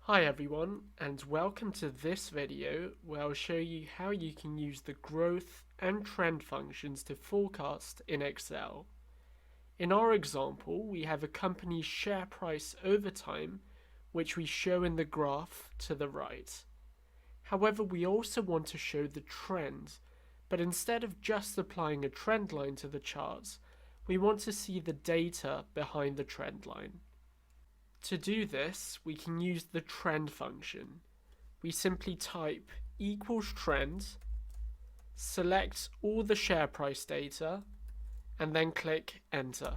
Hi everyone, and welcome to this video where I'll show you how you can use the growth and trend functions to forecast in Excel. In our example, we have a company's share price over time, which we show in the graph to the right. However, we also want to show the trend, but instead of just applying a trend line to the charts, we want to see the data behind the trend line. To do this, we can use the trend function. We simply type equals trend, select all the share price data, and then click enter.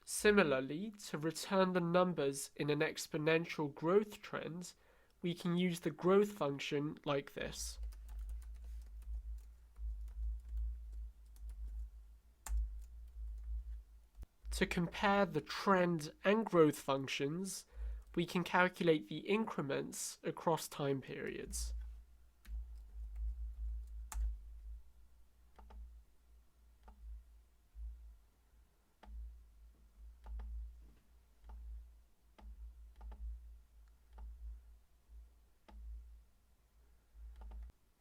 Similarly, to return the numbers in an exponential growth trend, we can use the growth function like this. To compare the trend and growth functions, we can calculate the increments across time periods.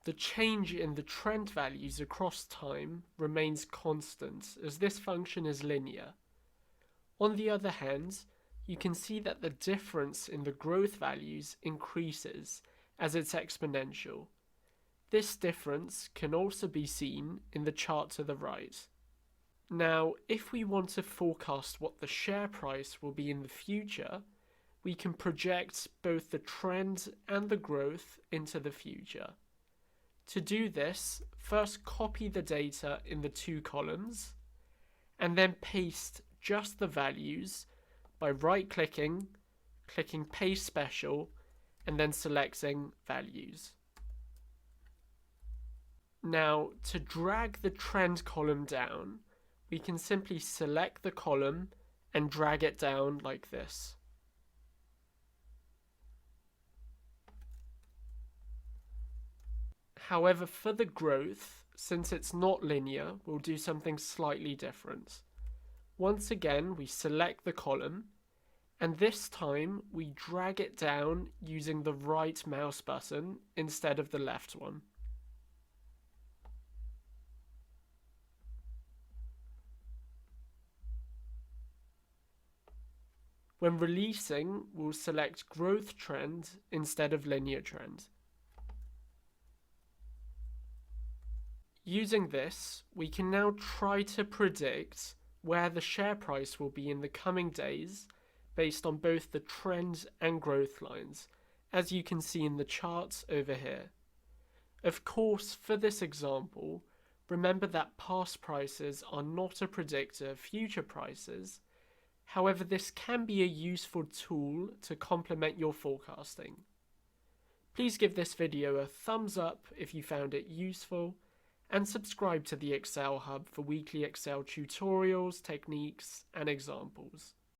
The change in the trend values across time remains constant as this function is linear. On the other hand, you can see that the difference in the growth values increases as it's exponential. This difference can also be seen in the chart to the right. Now, if we want to forecast what the share price will be in the future, we can project both the trend and the growth into the future. To do this, first copy the data in the two columns, and then paste just the values by right-clicking, clicking Paste Special, and then selecting Values. Now, to drag the trend column down, we can simply select the column and drag it down like this. However, for the growth, since it's not linear, we'll do something slightly different. Once again, we select the column, and this time we drag it down using the right mouse button instead of the left one. When releasing, we'll select growth trend instead of linear trend. Using this, we can now try to predict where the share price will be in the coming days based on both the trend and growth lines, as you can see in the charts over here. Of course, for this example, remember that past prices are not a predictor of future prices. However, this can be a useful tool to complement your forecasting. Please give this video a thumbs up if you found it useful, and subscribe to the Excel Hub for weekly Excel tutorials, techniques, and examples.